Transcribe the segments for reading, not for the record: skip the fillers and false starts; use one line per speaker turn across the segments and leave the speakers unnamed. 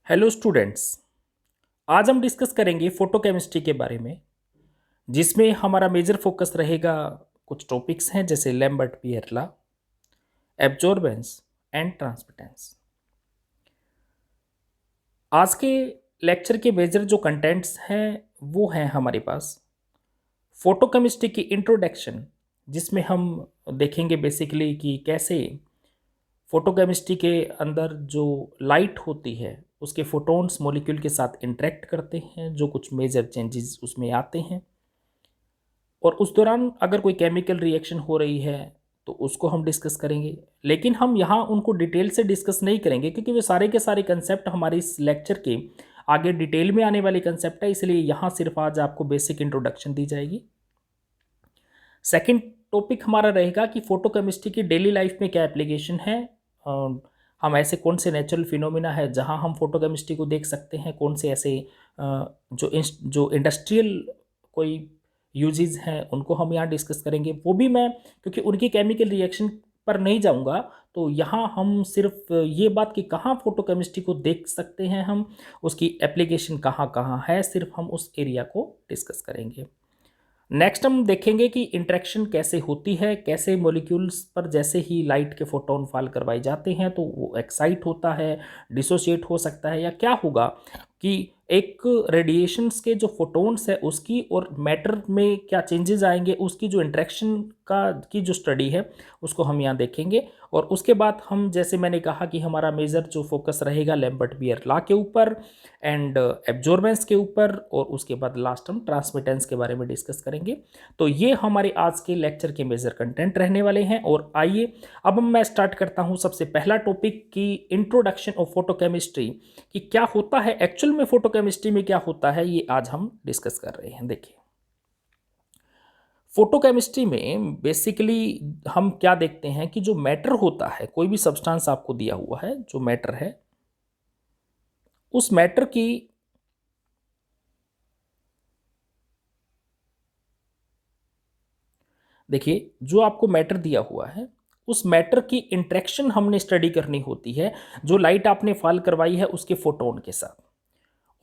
Hello students. आज हम discuss करेंगे फोटोकेमिस्ट्री के बारे में, जिसमें हमारा मेजर फोकस रहेगा। कुछ टॉपिक्स हैं जैसे Lambert Beer law, absorbance and transmittance. आज के लेक्चर के मेजर जो कंटेंट्स हैं वो हैं हमारे पास फोटोकेमिस्ट्री की इंट्रोडक्शन, जिसमें हम देखेंगे बेसिकली कि कैसे फोटोकेमिस्ट्री के अंदर जो लाइट होती है उसके फोटॉन्स मॉलिक्यूल के साथ इंटरेक्ट करते हैं, जो कुछ मेजर चेंजेस उसमें आते हैं, और उस दौरान अगर कोई केमिकल रिएक्शन हो रही है तो उसको हम डिस्कस करेंगे। लेकिन हम यहाँ उनको डिटेल से डिस्कस नहीं करेंगे क्योंकि वे सारे के सारे कंसेप्ट हमारे इस लेक्चर के आगे डिटेल में आने वाले कंसेप्ट है, इसलिए यहाँ सिर्फ आज आपको बेसिक इंट्रोडक्शन दी जाएगी। सेकंड टॉपिक हमारा रहेगा कि फोटोकेमिस्ट्री की डेली लाइफ में क्या एप्लीकेशन है। हम ऐसे कौन से नेचुरल फिनोमिना है जहां हम फोटोकेमिस्ट्री को देख सकते हैं, कौन से ऐसे जो इंडस्ट्रियल कोई यूजेस हैं उनको हम यहाँ डिस्कस करेंगे। वो भी मैं क्योंकि उनकी केमिकल रिएक्शन पर नहीं जाऊंगा, तो यहाँ हम सिर्फ ये बात कि कहाँ फोटोकेमिस्ट्री को देख सकते हैं, हम उसकी एप्लीकेशन कहाँ कहाँ है, सिर्फ हम उस एरिया को डिस्कस करेंगे। नेक्स्ट हम देखेंगे कि इंटरेक्शन कैसे होती है, कैसे मॉलिक्यूल्स पर जैसे ही लाइट के फोटोन फॉल करवाए जाते हैं तो वो एक्साइट होता है, डिसोशिएट हो सकता है, या क्या होगा कि एक रेडिएशंस के जो फोटोन्स है उसकी और मैटर में क्या चेंजेस आएंगे, उसकी जो इंटरेक्शन की जो स्टडी है उसको हम यहाँ देखेंगे। और उसके बाद हम, जैसे मैंने कहा कि हमारा मेजर जो फोकस रहेगा लैम्बर्ट बियर लॉ के ऊपर एंड एब्जॉर्बेंस के ऊपर, और उसके बाद लास्ट हम ट्रांसमिटेंस के बारे में डिस्कस करेंगे। तो ये हमारे आज के लेक्चर के मेजर कंटेंट रहने वाले हैं। और आइए अब मैं स्टार्ट करता हूँ सबसे पहला टॉपिक की इंट्रोडक्शन ऑफ फोटोकेमिस्ट्री, कि क्या होता है एक्चुअल में, फोटोकेमिस्ट्री में क्या होता है, ये आज हम डिस्कस कर रहे हैं। देखिए, फोटोकेमिस्ट्री में बेसिकली हम क्या देखते हैं कि जो मैटर होता है, कोई भी सब्सटेंस आपको दिया हुआ है, जो मैटर है उस मैटर की देखिए, जो आपको मैटर दिया हुआ है उस मैटर की इंटरेक्शन हमने स्टडी करनी होती है, जो लाइट आपने फॉल करवाई है उसके फोटोन के साथ,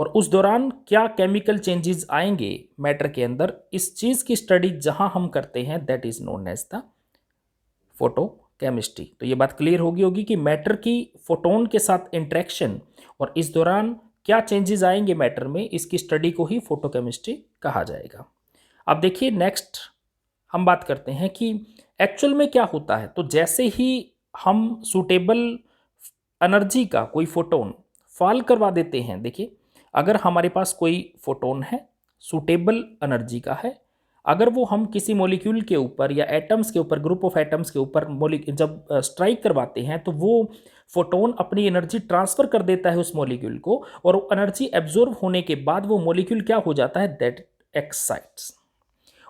और उस दौरान क्या केमिकल चेंजेस आएंगे मैटर के अंदर, इस चीज की स्टडी जहां हम करते हैं that is known as the photochemistry. तो ये बात क्लियर होगी कि मैटर की फोटोन के साथ इंटरेक्शन और इस दौरान क्या चेंजेस आएंगे मैटर में, इसकी स्टडी को ही फोटोकेमिस्ट्री कहा जाएगा। अब देखिए, नेक्स्ट हम बात करते हैं कि एक्चुअल में क्या होता है। तो जैसे ही हम सूटेबल एनर्जी का कोई फोटोन फॉल करवा देते हैं, देखिए अगर हमारे पास कोई फोटोन है सूटेबल एनर्जी का है, अगर वो हम किसी मॉलिक्यूल के ऊपर या एटम्स के ऊपर, ग्रुप ऑफ एटम्स के ऊपर जब स्ट्राइक करवाते हैं तो वो फोटोन अपनी एनर्जी ट्रांसफर कर देता है उस मॉलिक्यूल को, और एनर्जी एब्जॉर्ब होने के बाद वो मॉलिक्यूल क्या हो जाता है, दैट एक्साइट्स।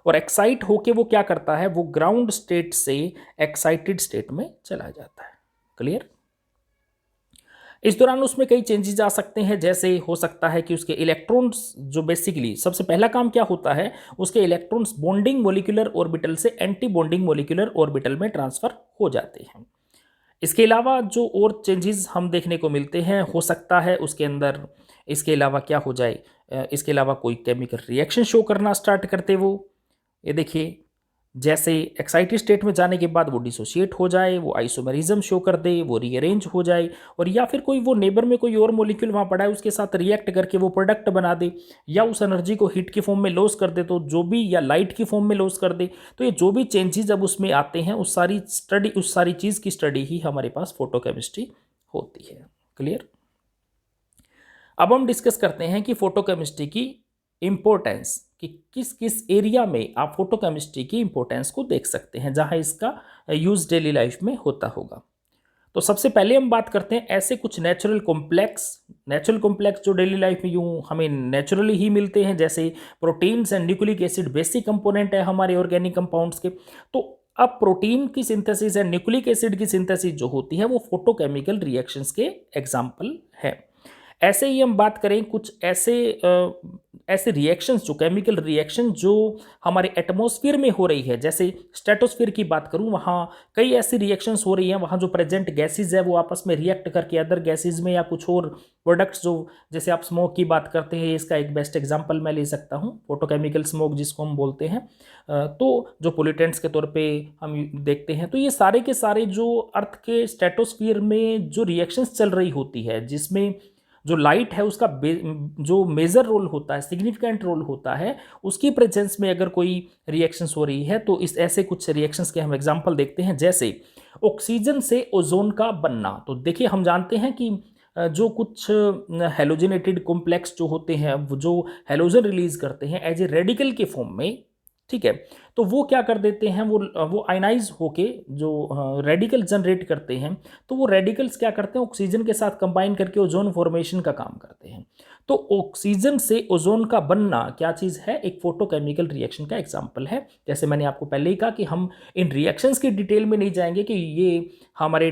और एक्साइट होके वो क्या करता है, वो ग्राउंड स्टेट से एक्साइटेड स्टेट में चला जाता है। क्लियर। इस दौरान उसमें कई चेंजेस आ सकते हैं, जैसे हो सकता है कि उसके इलेक्ट्रॉन्स, जो बेसिकली सबसे पहला काम क्या होता है, उसके इलेक्ट्रॉन्स बॉन्डिंग मोलिकुलर ऑर्बिटल से एंटी बॉन्डिंग मोलिकुलर ऑर्बिटल में ट्रांसफर हो जाते हैं। इसके अलावा जो और चेंजेस हम देखने को मिलते हैं, हो सकता है उसके अंदर इसके अलावा क्या हो जाए, इसके अलावा कोई केमिकल रिएक्शन शो करना स्टार्ट करते वो, ये देखिए जैसे एक्साइटेड स्टेट में जाने के बाद वो डिसोशिएट हो जाए, वो आइसोमेरिज्म शो कर दे, वो रीअरेंज हो जाए, और या फिर कोई वो नेबर में कोई और मॉलिक्यूल वहाँ पड़ा है उसके साथ रिएक्ट करके वो प्रोडक्ट बना दे, या उस एनर्जी को हीट की फॉर्म में लॉस कर दे, तो जो भी, या लाइट की फॉर्म में लॉस कर दे। तो ये जो भी चेंजेस अब उसमें आते हैं उस सारी चीज़ की स्टडी ही हमारे पास फोटोकेमिस्ट्री होती है। क्लियर। अब हम डिस्कस करते हैं कि फोटोकेमिस्ट्री की इंपॉर्टेंस, कि किस किस एरिया में आप फोटोकेमिस्ट्री की इंपॉर्टेंस को देख सकते हैं जहां इसका यूज डेली लाइफ में होता होगा। तो सबसे पहले हम बात करते हैं ऐसे कुछ नेचुरल कॉम्प्लेक्स जो डेली लाइफ में यूं हमें नेचुरली ही मिलते हैं, जैसे proteins and nucleic acid basic component है हमारे ऑर्गेनिक कंपाउंड्स के। तो अब प्रोटीन की सिंथेसिस एंड न्यूक्लिक एसिड की सिंथेसिस जो होती है वो फोटोकेमिकल रिएक्शंस के एग्जाम्पल है। ऐसे ही हम बात करें कुछ ऐसे ऐसे रिएक्शंस, जो केमिकल रिएक्शन जो हमारे एटमॉस्फेयर में हो रही है, जैसे स्ट्रेटोस्फेयर की बात करूं, वहाँ कई ऐसी रिएक्शंस हो रही हैं, वहाँ जो प्रेजेंट गैसेज है वो आपस में रिएक्ट करके अदर गैसेज में या कुछ और प्रोडक्ट्स, जो जैसे आप स्मोक की बात करते हैं, इसका एक बेस्ट एग्जांपल मैं ले सकता हूँ, फोटोकेमिकल स्मोक जिसको हम बोलते हैं। तो जो पोल्यूटेंट्स के तौर पे हम देखते हैं, तो ये सारे के सारे जो अर्थ के स्ट्रेटोस्फीयर में जो रिएक्शंस चल रही होती है, जिसमें जो लाइट है उसका जो मेजर रोल होता है, सिग्निफिकेंट रोल होता है, उसकी प्रेजेंस में अगर कोई रिएक्शंस हो रही है, तो इस ऐसे कुछ रिएक्शंस के हम एग्जांपल देखते हैं, जैसे ऑक्सीजन से ओजोन का बनना। तो देखिए, हम जानते हैं कि जो कुछ हेलोजिनेटेड कॉम्प्लेक्स जो होते हैं, जो हेलोजन रिलीज करते हैं एज ए रेडिकल के फॉर्म में, ठीक है, तो वो क्या कर देते हैं, वो आयनाइज होके जो रेडिकल जनरेट करते हैं, तो वो रेडिकल्स क्या करते हैं, ऑक्सीजन के साथ कंबाइन करके ओजोन फॉर्मेशन का काम करते हैं। तो ऑक्सीजन से ओजोन का बनना क्या चीज़ है, एक फोटोकेमिकल रिएक्शन का एग्जाम्पल है। जैसे मैंने आपको पहले ही कहा कि हम इन रिएक्शंस की डिटेल में नहीं जाएंगे, कि ये हमारे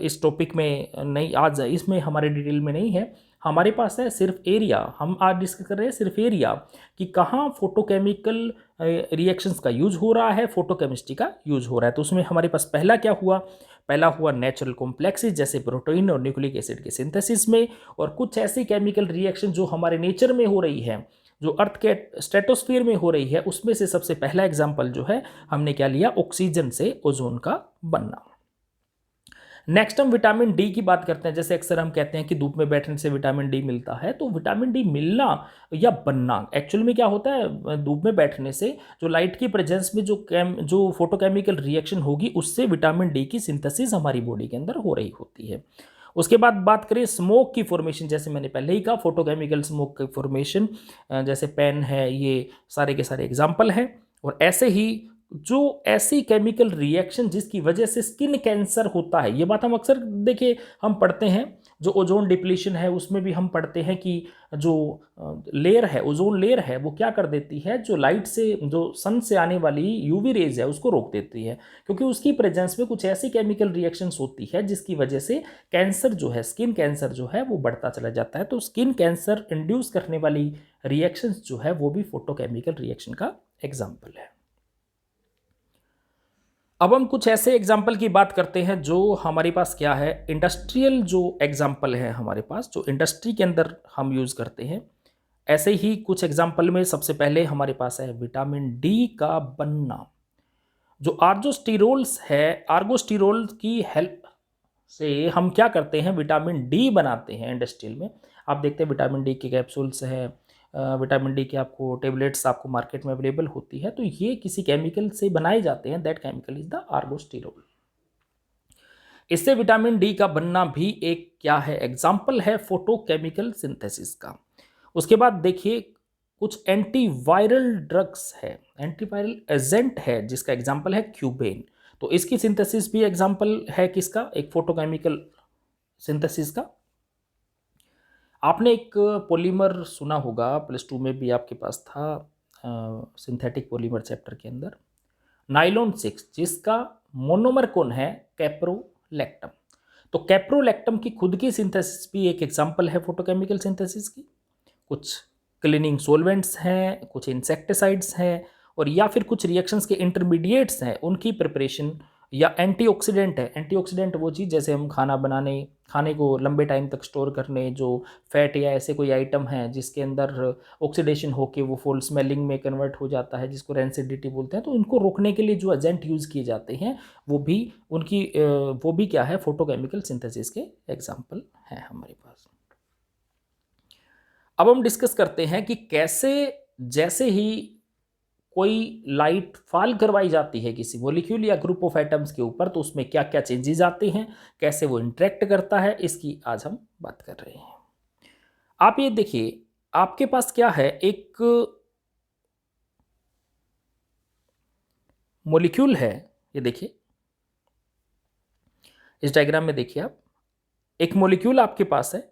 इस टॉपिक में नहीं, आज इसमें हमारे डिटेल में नहीं है। हमारे पास है सिर्फ एरिया, हम आज डिस्कस कर रहे हैं सिर्फ एरिया, कि कहाँ फोटोकेमिकल रिएक्शंस का यूज हो रहा है, फोटोकेमिस्ट्री का यूज हो रहा है। तो उसमें हमारे पास पहला क्या हुआ, पहला हुआ नेचुरल कॉम्प्लेक्सेस, जैसे प्रोटीन और न्यूक्लिक एसिड के सिंथेसिस में, और कुछ ऐसी केमिकल रिएक्शन जो हमारे नेचर में हो रही है, जो अर्थ के स्ट्रेटोस्फीयर में हो रही है, उसमें से सबसे पहला एग्जाम्पल जो है हमने क्या लिया, ऑक्सीजन से ओजोन का बनना। नेक्स्ट हम विटामिन डी की बात करते हैं। जैसे अक्सर हम कहते हैं कि धूप में बैठने से विटामिन डी मिलता है, तो विटामिन डी मिलना या बनना एक्चुअल में क्या होता है, धूप में बैठने से जो लाइट की प्रेजेंस में जो फोटोकेमिकल रिएक्शन होगी, उससे विटामिन डी की सिंथेसिस हमारी बॉडी के अंदर हो रही होती है। उसके बाद बात करें स्मोक की फॉर्मेशन, जैसे मैंने पहले ही कहा, फोटोकेमिकल स्मोक की फॉर्मेशन, जैसे पेन है, ये सारे के सारे एग्जाम्पल हैं। और ऐसे ही जो ऐसी केमिकल रिएक्शन जिसकी वजह से स्किन कैंसर होता है, ये बात हम अक्सर देखिए हम पढ़ते हैं, जो ओजोन डिप्लीशन है उसमें भी हम पढ़ते हैं कि जो लेयर है, ओजोन लेयर है, वो क्या कर देती है, जो लाइट से, जो सन से आने वाली यूवी रेज है उसको रोक देती है, क्योंकि उसकी प्रेजेंस में कुछ ऐसी केमिकल रिएक्शंस होती है जिसकी वजह से कैंसर जो है, स्किन कैंसर जो है वो बढ़ता चला जाता है। तो स्किन कैंसर इंड्यूस करने वाली रिएक्शंस जो है वो भी फोटोकेमिकल रिएक्शन का एग्जाम्पल है। अब हम कुछ ऐसे एग्जाम्पल की बात करते हैं जो हमारे पास क्या है, इंडस्ट्रियल जो एग्जाम्पल है हमारे पास, जो इंडस्ट्री के अंदर हम यूज़ करते हैं। ऐसे ही कुछ एग्जाम्पल में सबसे पहले हमारे पास है विटामिन डी का बनना। जो आर्गोस्टिरोल्स है, आर्गोस्टिरोल की हेल्प से हम क्या करते हैं, विटामिन डी बनाते हैं इंडस्ट्रियल में। आप देखते हैं विटामिन डी के कैप्सूल्स हैं, विटामिन डी के आपको टेबलेट्स आपको मार्केट में अवेलेबल होती है, तो ये किसी केमिकल से बनाए जाते हैं, दैट केमिकल इज द आर्गोस्टिरोल। इससे विटामिन डी का बनना भी एक क्या है, एग्जाम्पल है फोटोकेमिकल सिंथेसिस का। उसके बाद देखिए कुछ एंटीवायरल ड्रग्स है, एंटीवायरल एजेंट है, जिसका एग्जाम्पल है क्यूबेन। तो इसकी सिंथेसिस भी एग्जाम्पल है किसका, एक फोटोकेमिकल सिंथेसिस का। आपने एक पॉलीमर सुना होगा, +2 में भी आपके पास था, सिंथेटिक पॉलीमर चैप्टर के अंदर, नाइलॉन 6, जिसका मोनोमर कौन है, कैप्रोलैक्टम। तो कैप्रोलैक्टम की खुद की सिंथेसिस भी एक एग्जांपल है फोटोकेमिकल सिंथेसिस की। कुछ क्लीनिंग सॉल्वेंट्स हैं, कुछ इंसेक्टिसाइड्स हैं, और या फिर कुछ रिएक्शंस के इंटरमीडिएट्स हैं, उनकी प्रिपरेशन, या एंटीऑक्सीडेंट है। एंटीऑक्सीडेंट वो चीज़, जैसे हम खाने को लंबे टाइम तक स्टोर करने, जो फैट या ऐसे कोई आइटम है जिसके अंदर ऑक्सीडेशन होके वो फुल स्मेलिंग में कन्वर्ट हो जाता है, जिसको रेंसिडिटी बोलते हैं, तो इनको रोकने के लिए जो एजेंट यूज़ किए जाते हैं वो भी क्या है, फोटोकेमिकल सिंथेसिस के एग्जाम्पल हैं हमारे पास। अब हम डिस्कस करते हैं कि कैसे, जैसे ही कोई लाइट फॉल करवाई जाती है किसी मॉलिक्यूल या ग्रुप ऑफ एटम्स के ऊपर, तो उसमें क्या क्या चेंजेस आते हैं, कैसे वो इंटरेक्ट करता है, इसकी आज हम बात कर रहे हैं। आप ये देखिए, आपके पास क्या है, एक मॉलिक्यूल है, ये देखिए इस डायग्राम में, देखिए आप, एक मॉलिक्यूल आपके पास है,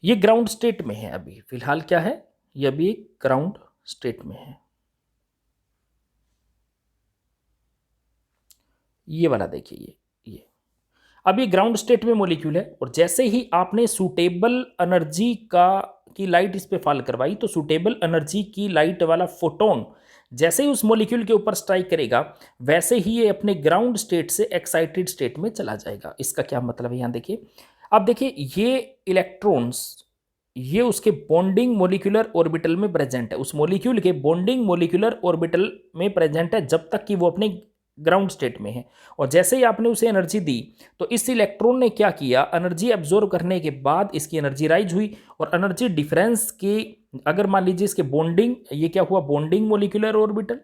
ये ग्राउंड स्टेट में है अभी फिलहाल, क्या है, ये अभी एक ग्राउंड स्टेट में है। ये वाला देखिए, ये अब ये ग्राउंड स्टेट में मॉलिक्यूल है और जैसे ही आपने सूटेबल एनर्जी का की लाइट इस पे फॉल करवाई तो सूटेबल एनर्जी की लाइट वाला फोटोन जैसे ही उस मॉलिक्यूल के ऊपर स्ट्राइक करेगा वैसे ही ये अपने ग्राउंड स्टेट से एक्साइटेड स्टेट में चला जाएगा। इसका क्या मतलब है, यहाँ देखिए। अब देखिए ये इलेक्ट्रॉन्स ये उसके बॉन्डिंग मोलिकुलर ऑर्बिटल में प्रेजेंट है, उस मॉलिक्यूल के बॉन्डिंग मोलिकुलर ऑर्बिटल में प्रेजेंट है जब तक कि वो अपने ग्राउंड स्टेट में है। और जैसे ही आपने उसे एनर्जी दी तो इस इलेक्ट्रॉन ने क्या किया, एनर्जी एब्जॉर्ब करने के बाद इसकी एनर्जी राइज हुई और एनर्जी डिफरेंस के अगर मान लीजिए इसके बॉन्डिंग, ये क्या हुआ बॉन्डिंग मोलिकुलर ऑर्बिटल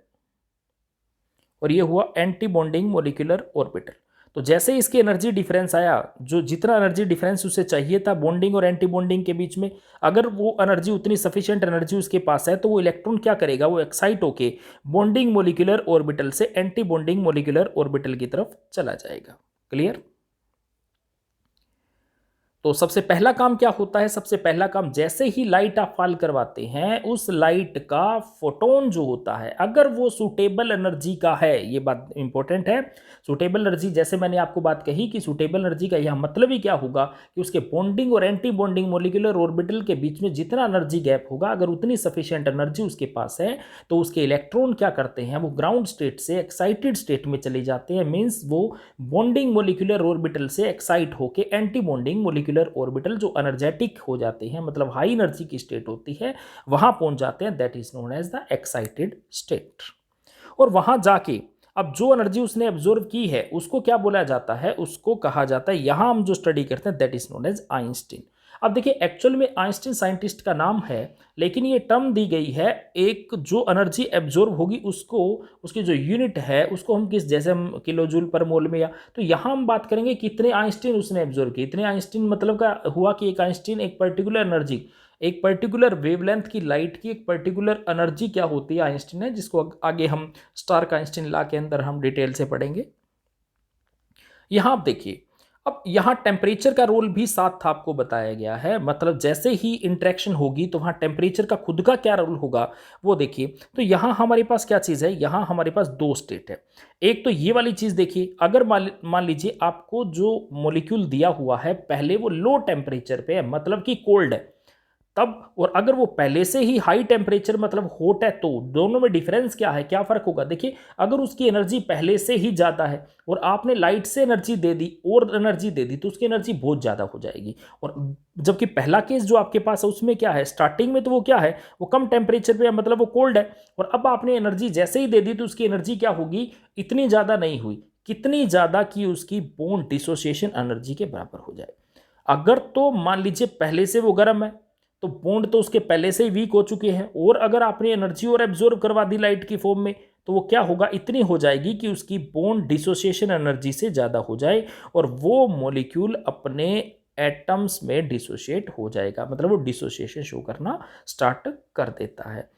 और ये हुआ एंटी बॉन्डिंग मोलिकुलर ऑर्बिटल। तो जैसे इसकी एनर्जी डिफरेंस आया, जो जितना एनर्जी डिफरेंस उसे चाहिए था बॉन्डिंग और एंटी बॉन्डिंग के बीच में, अगर वो एनर्जी उतनी सफिशिएंट एनर्जी उसके पास है तो वो इलेक्ट्रॉन क्या करेगा, वो एक्साइट होके बॉन्डिंग मोलिकुलर ऑर्बिटल से एंटी बॉन्डिंग मोलिकुलर ऑर्बिटल की तरफ चला जाएगा। क्लियर। तो सबसे पहला काम क्या होता है, सबसे पहला काम जैसे ही लाइट आप फॉल करवाते हैं उस लाइट का फोटोन जो होता है अगर वो सूटेबल एनर्जी का है, ये बात इंपॉर्टेंट है। सूटेबल एनर्जी, जैसे मैंने आपको बात कही कि सूटेबल एनर्जी का यह मतलब ही क्या होगा कि उसके बॉन्डिंग और एंटी बॉन्डिंग मोलिकुलर ऑर्बिटल के बीच में जितना एनर्जी गैप होगा अगर उतनी सफिशिएंट एनर्जी उसके पास है तो उसके इलेक्ट्रॉन क्या करते हैं, वो ग्राउंड स्टेट से एक्साइटेड स्टेट में चले जाते हैं। मीन्स वो बॉन्डिंग मोलिकुलर ऑर्बिटल से एक्साइट होके एंटी बॉन्डिंग मोलिकुलर ऑर्बिटल जो एनर्जेटिक हो जाते हैं, मतलब हाई एनर्जी की स्टेट होती है, वहां पहुंच जाते हैं। That is known as the excited state. और वहां जाके अब जो एनर्जी उसने एब्जॉर्व की है उसको क्या बोला जाता है, उसको कहा जाता है, यहां हम जो स्टडी करते हैं that is known as Einstein. अब देखिए एक्चुअल में आइंस्टीन साइंटिस्ट का नाम है लेकिन ये टर्म दी गई है, एक जो एनर्जी एब्जॉर्ब होगी उसको, उसकी जो यूनिट है उसको हम किस, जैसे हम किलो जूल पर मोल में, या तो यहाँ हम बात करेंगे कितने आइंस्टीन उसने एब्जॉर्ब किए। इतने आइंस्टीन मतलब का हुआ कि एक आइंस्टीन एक पर्टिकुलर एनर्जी, एक पर्टिकुलर वेवलेंथ की लाइट की एक पर्टिकुलर एनर्जी क्या होती है आइंस्टीन है, जिसको आगे हम स्टार्क आइंस्टीन लॉ के अंदर हम डिटेल से पढ़ेंगे। यहां आप देखिए, अब यहां टेम्परेचर का रोल भी साथ आपको बताया गया है, मतलब जैसे ही इंटरेक्शन होगी तो वहां टेम्परेचर का खुद का क्या रोल होगा वो देखिए। तो यहां हमारे पास क्या चीज़ है, यहां हमारे पास दो स्टेट है। एक तो ये वाली चीज़ देखिए, अगर मान लीजिए आपको जो मॉलिक्यूल दिया हुआ है पहले वो लो टेम्परेचर पे है, मतलब कि कोल्ड है तब, और अगर वो पहले से ही हाई टेम्परेचर मतलब हॉट है, तो दोनों में डिफरेंस क्या है, क्या फर्क होगा। देखिए अगर उसकी एनर्जी पहले से ही ज़्यादा है और आपने लाइट से एनर्जी दे दी और एनर्जी दे दी तो उसकी एनर्जी बहुत ज़्यादा हो जाएगी। और जबकि पहला केस जो आपके पास है उसमें क्या है, स्टार्टिंग में तो वो क्या है, वो कम टेम्परेचर पे है, मतलब वो कोल्ड है, और अब आपने एनर्जी जैसे ही दे दी तो उसकी एनर्जी क्या होगी, इतनी ज़्यादा नहीं हुई, कितनी ज़्यादा कि उसकी बॉन्ड डिसोसिएशन एनर्जी के बराबर हो जाए। अगर तो मान लीजिए पहले से वो गर्म है तो बॉन्ड तो उसके पहले से ही वीक हो चुके हैं, और अगर आपने एनर्जी और एब्जॉर्ब करवा दी लाइट की फॉर्म में तो वो क्या होगा, इतनी हो जाएगी कि उसकी बॉन्ड डिसोसिएशन एनर्जी से ज़्यादा हो जाए और वो मॉलिक्यूल अपने एटम्स में डिसोशिएट हो जाएगा, मतलब वो डिसोसिएशन शो करना स्टार्ट कर देता है।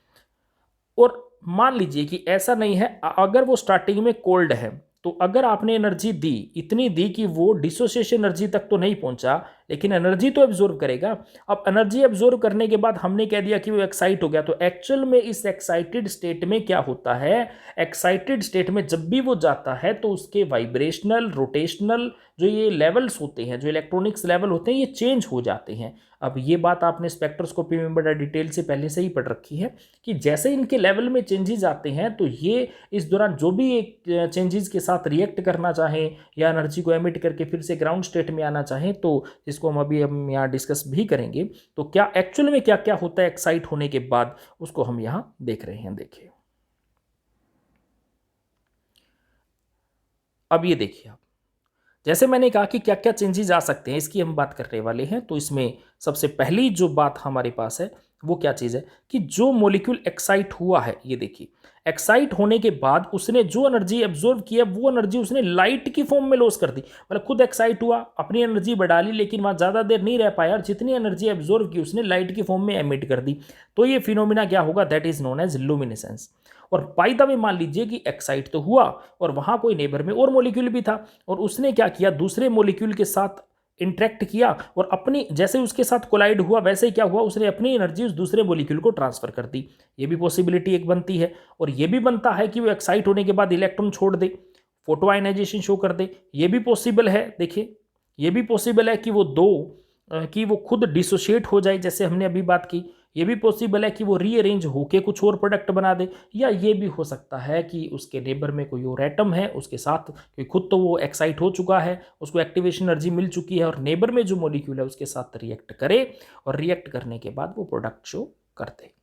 और मान लीजिए कि ऐसा नहीं है, अगर वो स्टार्टिंग में कोल्ड है तो अगर आपने एनर्जी दी, इतनी दी कि वो डिसोसिएशन एनर्जी तक तो नहीं पहुंचा लेकिन एनर्जी तो एब्जॉर्ब करेगा। अब एनर्जी एब्जॉर्ब करने के बाद हमने कह दिया कि वो एक्साइट हो गया, तो एक्चुअल में इस एक्साइटेड स्टेट में क्या होता है, एक्साइटेड स्टेट में जब भी वो जाता है तो उसके वाइब्रेशनल रोटेशनल जो ये लेवल्स होते हैं, जो इलेक्ट्रॉनिक्स लेवल होते हैं, ये चेंज हो जाते हैं। अब ये बात आपने स्पेक्ट्रोस्कोपी में बड़ा डिटेल से पहले से ही पढ़ रखी है कि जैसे इनके लेवल में चेंजेस आते हैं तो ये इस दौरान जो भी एक चेंजेस के साथ रिएक्ट करना चाहें या एनर्जी को एमिट करके फिर से ग्राउंड स्टेट में आना चाहें, तो जिसको हम यहाँ डिस्कस भी करेंगे, तो क्या एक्चुअल में क्या क्या होता है एक्साइट होने के बाद उसको हम यहाँ देख रहे हैं। देखिए अब ये देखिए आप, जैसे मैंने कहा कि क्या क्या चेंजेस आ सकते हैं इसकी हम बात करने वाले हैं। तो इसमें सबसे पहली जो बात हमारे पास है वो क्या चीज़ है कि जो मॉलिक्यूल एक्साइट हुआ है, ये देखिए एक्साइट होने के बाद उसने जो एनर्जी एब्जॉर्ब किया वो एनर्जी उसने लाइट की फॉर्म में लॉस कर दी, मतलब खुद एक्साइट हुआ, अपनी एनर्जी बढ़ा ली लेकिन वहाँ ज़्यादा देर नहीं रह पाया और जितनी एनर्जी एब्जॉर्ब की उसने लाइट की फॉर्म में एमिट कर दी। तो ये फिनोमिना क्या होगा, that is known as luminescence. और बाय द वे मान लीजिए कि एक्साइट तो हुआ और वहाँ कोई नेबर में और मॉलिक्यूल भी था और उसने क्या किया, दूसरे मॉलिक्यूल के साथ इंटरेक्ट किया और अपनी, जैसे उसके साथ कोलाइड हुआ वैसे ही क्या हुआ, उसने अपनी एनर्जी उस दूसरे मॉलिक्यूल को ट्रांसफर कर दी। ये भी पॉसिबिलिटी एक बनती है। और ये भी बनता है कि वो एक्साइट होने के बाद इलेक्ट्रॉन छोड़ दे, फोटो आयनाइजेशन शो कर दे, ये भी पॉसिबल है। देखिए ये भी पॉसिबल है कि वो कि वो खुद डिसोशिएट हो जाए, जैसे हमने अभी बात की। ये भी पॉसिबल है कि वो रीअरेंज होके कुछ और प्रोडक्ट बना दे, या ये भी हो सकता है कि उसके नेबर में कोई और एटम है उसके साथ, कि खुद तो वो एक्साइट हो चुका है, उसको एक्टिवेशन एनर्जी मिल चुकी है, और नेबर में जो मॉलिक्यूल है उसके साथ रिएक्ट करे, और रिएक्ट करने के बाद वो प्रोडक्ट शो कर दे।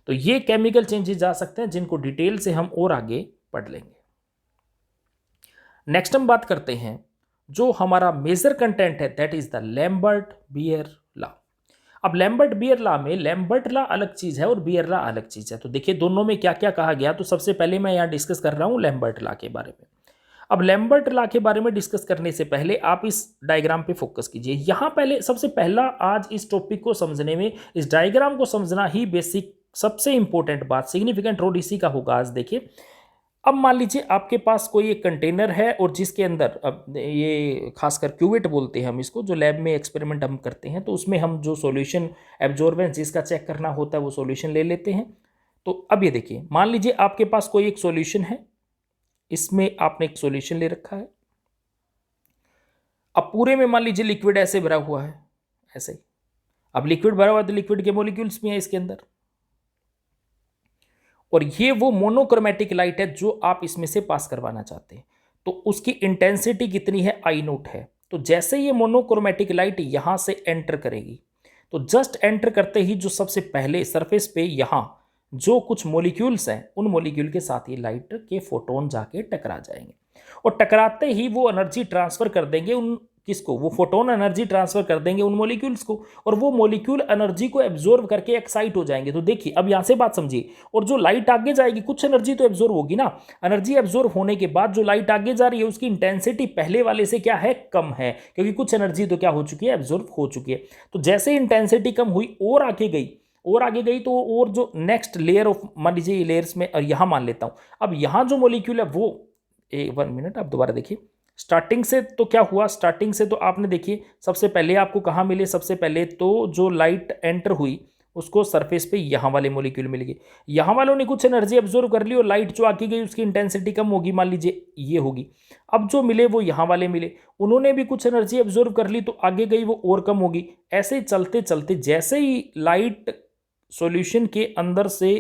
तो ये केमिकल चेंजेस आ सकते हैं, जिनको डिटेल से हम और आगे पढ़ लेंगे। नेक्स्ट हम बात करते हैं जो हमारा मेजर कंटेंट है, that is the Lambert Beer law. अब लैम्बर्ट बियर लॉ में लैम्बर्ट लॉ अलग चीज है और बियर लॉ अलग चीज है। तो देखिए दोनों में क्या क्या कहा गया। तो सबसे पहले मैं यहां डिस्कस कर रहा हूं लैम्बर्ट लॉ के बारे में। अब लैम्बर्ट लॉ के बारे में डिस्कस करने से पहले आप इस डायग्राम पे फोकस कीजिए। यहां पहले सबसे पहला आज इस टॉपिक को समझने में, इस डायग्राम को समझना ही बेसिक सबसे इंपॉर्टेंट बात, सिग्निफिकेंट रोल इसी का होगा। आज देखिए, अब मान लीजिए आपके पास कोई एक कंटेनर है और जिसके अंदर, अब ये खासकर क्यूवेट बोलते हैं हम इसको, जो लैब में एक्सपेरिमेंट हम करते हैं, तो उसमें हम जो सॉल्यूशन एब्जॉर्बेंस जिसका चेक करना होता है वो सॉल्यूशन ले लेते हैं। तो अब ये देखिए, मान लीजिए आपके पास कोई एक सॉल्यूशन है, इसमें आपने एक सॉल्यूशन ले रखा है। अब पूरे में मान लीजिए लिक्विड ऐसे भरा हुआ है, ऐसे। अब लिक्विड भरा हुआ है तो लिक्विड के मॉलिक्यूल्स भी हैं इसके अंदर, और ये वो मोनोक्रोमेटिक लाइट है जो आप इसमें से पास करवाना चाहते हैं। तो उसकी इंटेंसिटी कितनी है, आई नोट है। तो जैसे ये मोनोक्रोमेटिक लाइट यहां से एंटर करेगी, तो जस्ट एंटर करते ही जो सबसे पहले सरफेस पे यहां जो कुछ मॉलिक्यूल्स हैं, उन मॉलिक्यूल के साथ ये लाइट के फोटोन जाके टकरा जाएंगे, और टकराते ही वो एनर्जी ट्रांसफर कर देंगे उन किसको, वो फोटोन एनर्जी ट्रांसफर कर देंगे उन मॉलिक्यूल्स को, और वो मॉलिक्यूल एनर्जी को एब्जॉर्ब करके एक्साइट हो जाएंगे। तो देखिए अब यहां से बात समझिए, और जो लाइट आगे जाएगी कुछ एनर्जी तो एब्जॉर्ब होगी ना। एनर्जी एब्जॉर्ब होने के बाद जो लाइट आगे जा रही है उसकी इंटेंसिटी पहले वाले से क्या है, कम है, क्योंकि कुछ एनर्जी तो क्या हो चुकी है, एब्जॉर्ब हो चुकी है। तो जैसे इंटेंसिटी कम हुई और आगे गई, और आगे गई, तो और जो नेक्स्ट लेयर ऑफ, मान लीजिए लेयर्स में, और यहां मान लेता हूं, अब यहां जो मॉलिक्यूल है वो 1 मिनट, आप दोबारा देखिए। स्टार्टिंग से तो क्या हुआ, स्टार्टिंग से तो आपने देखिए सबसे पहले आपको कहाँ मिले, सबसे पहले तो जो लाइट एंटर हुई उसको सरफेस पे यहाँ वाले मॉलिक्यूल मिल गए। यहाँ वालों ने कुछ एनर्जी एब्जॉर्ब कर ली, और लाइट जो आके गई उसकी इंटेंसिटी कम होगी, मान लीजिए ये होगी। अब जो मिले वो यहाँ वाले मिले, उन्होंने भी कुछ एनर्जी एब्जॉर्ब कर ली, तो आगे गई वो और कम होगी। ऐसे चलते चलते जैसे ही लाइट सॉल्यूशन के अंदर से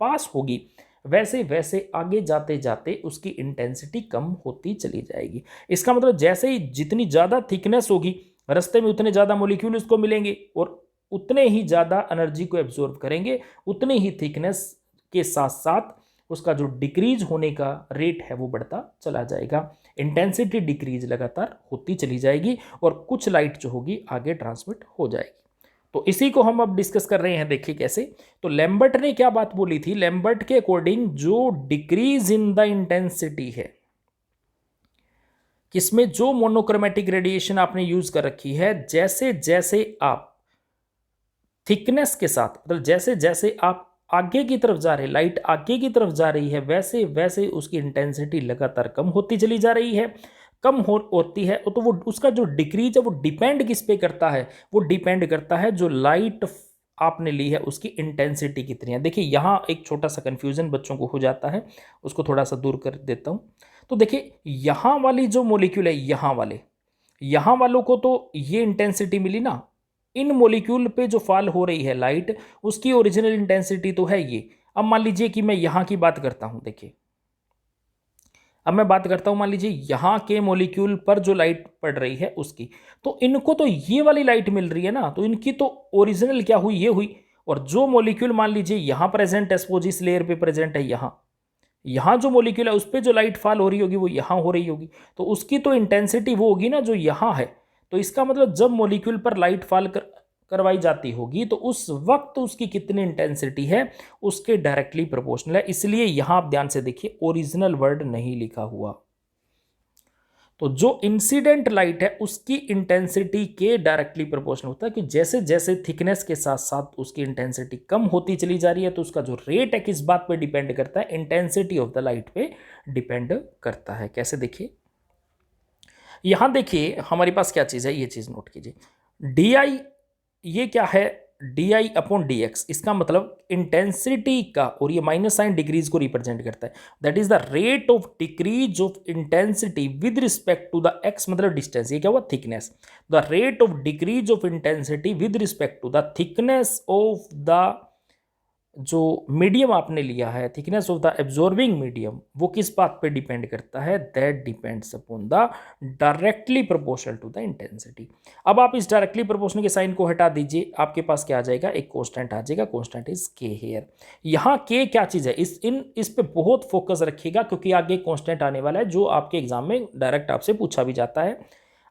पास होगी, वैसे वैसे आगे जाते जाते उसकी इंटेंसिटी कम होती चली जाएगी। इसका मतलब जैसे ही जितनी ज़्यादा थिकनेस होगी, रास्ते में उतने ज़्यादा मॉलिक्यूल उसको मिलेंगे, और उतने ही ज़्यादा एनर्जी को एब्जॉर्ब करेंगे, उतने ही थिकनेस के साथ साथ उसका जो डिक्रीज होने का रेट है वो बढ़ता चला जाएगा। इंटेंसिटी डिक्रीज लगातार होती चली जाएगी, और कुछ लाइट जो होगी आगे ट्रांसमिट हो जाएगी। तो इसी को हम अब डिस्कस कर रहे हैं। देखिए कैसे। तो लैम्बर्ट ने क्या बात बोली थी, लैम्बर्ट के अकॉर्डिंग जो डिक्रीज इन द इंटेंसिटी है, किसमें, जो मोनोक्रोमेटिक रेडिएशन आपने यूज कर रखी है, जैसे जैसे आप थिकनेस के साथ, मतलब जैसे जैसे आप आगे की तरफ जा रहे, लाइट आगे की तरफ जा रही है, वैसे वैसे उसकी इंटेंसिटी लगातार कम होती चली जा रही है। कम होती है तो वो उसका जो डिक्रीज है वो डिपेंड किस पे करता है, वो डिपेंड करता है जो लाइट आपने ली है उसकी इंटेंसिटी कितनी है। देखिए यहाँ एक छोटा सा कंफ्यूजन बच्चों को हो जाता है, उसको थोड़ा सा दूर कर देता हूँ। तो देखिए यहाँ वाली जो मॉलिक्यूल है, यहाँ वालों को तो ये इंटेंसिटी मिली ना, इन मॉलिक्यूल पे जो फॉल हो रही है लाइट, उसकी ओरिजिनल इंटेंसिटी तो है ये। अब मान लीजिए कि मैं यहाँ की बात करता हूँ, देखिए अब मैं बात करता हूँ, मान लीजिए यहाँ के मॉलिक्यूल पर जो लाइट पड़ रही है उसकी, तो इनको तो ये वाली लाइट मिल रही है ना, तो इनकी तो ओरिजिनल क्या हुई, ये हुई। और जो मॉलिक्यूल मान लीजिए यहाँ प्रेजेंट है, सपोज इस लेयर पे प्रेजेंट है, यहाँ जो मॉलिक्यूल है उस पर जो लाइट फॉल हो रही होगी वो यहाँ हो रही होगी, तो उसकी तो इंटेंसिटी वो होगी ना जो यहाँ है। तो इसका मतलब जब मॉलिक्यूल पर लाइट फॉल करवाई जाती होगी तो उस वक्त उसकी कितनी इंटेंसिटी है उसके डायरेक्टली प्रोपोर्शनल है। इसलिए यहां आप ध्यान से देखिए, ओरिजिनल वर्ड नहीं लिखा हुआ। तो जो इंसिडेंट लाइट है उसकी इंटेंसिटी के डायरेक्टली प्रोपोर्शनल होता है, कि जैसे जैसे थिकनेस के साथ साथ उसकी इंटेंसिटी कम होती चली जा रही है, तो उसका जो रेट है किस बात पे डिपेंड करता है, इंटेंसिटी ऑफ द लाइट पे डिपेंड करता है। कैसे, देखिए यहां देखिए हमारे पास क्या चीज है, ये चीज नोट कीजिए। डी आई, ये क्या है, D I upon D X, इसका मतलब इंटेंसिटी का, और ये माइनस साइन डिक्रीज को रिप्रेजेंट करता है, that is the rate of decrease of intensity with respect to the X, मतलब डिस्टेंस, ये क्या हुआ thickness, the rate of decrease of intensity with respect to the thickness of the, जो medium आपने लिया है, thickness of the absorbing medium, वो किस बात पे डिपेंड करता है, that depends upon the directly proportional to the intensity. अब आप इस डायरेक्टली प्रोपोर्शनल के साइन को हटा दीजिए, आपके पास क्या आ जाएगा, एक कांस्टेंट आ जाएगा, कांस्टेंट इज के हेयर। यहाँ के क्या चीज़ है, इस पे बहुत फोकस रखिएगा, क्योंकि आगे कांस्टेंट आने वाला है जो आपके एग्जाम में डायरेक्ट आपसे पूछा भी जाता है।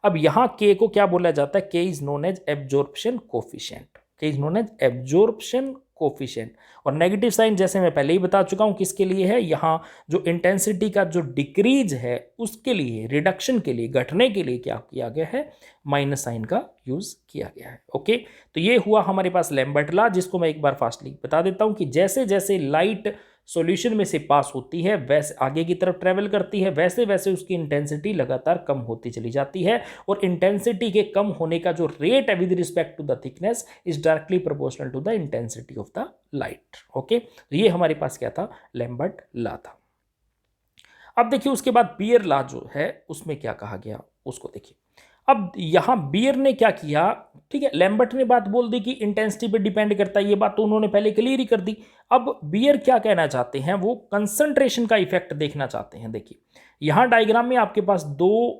अब यहाँ के को क्या बोला जाता है, K is known as absorption coefficient, K is known as absorption coefficient. और नेगेटिव साइन जैसे मैं पहले ही बता चुका हूं किसके लिए है, यहां जो इंटेंसिटी का जो डिक्रीज है उसके लिए, रिडक्शन के लिए, घटने के लिए क्या किया गया है, माइनस साइन का यूज किया गया है। ओके, तो ये हुआ हमारे पास लैम्बर्ट लॉ, जिसको मैं एक बार फास्टली बता देता हूं कि जैसे जैसे लाइट सॉल्यूशन में से पास होती है, वैसे आगे की तरफ ट्रेवल करती है, वैसे वैसे उसकी इंटेंसिटी लगातार कम होती चली जाती है, और इंटेंसिटी के कम होने का जो रेट है with respect to the thickness is directly proportional to the intensity of the light. Okay, तो ये हमारे पास क्या था, लैम्बर्ट लॉ था। अब देखिए उसके बाद बियर लॉ जो है उसमें क्या कहा गया उसको देखिए। अब यहां बियर ने क्या किया, ठीक है, लैम्बर्ट ने बात बोल दी कि इंटेंसिटी पे डिपेंड करता है, ये बात तो उन्होंने पहले क्लियर ही कर दी। अब बियर क्या कहना चाहते हैं, वो कंसंट्रेशन का इफेक्ट देखना चाहते हैं। देखिए यहां डायग्राम में आपके पास दो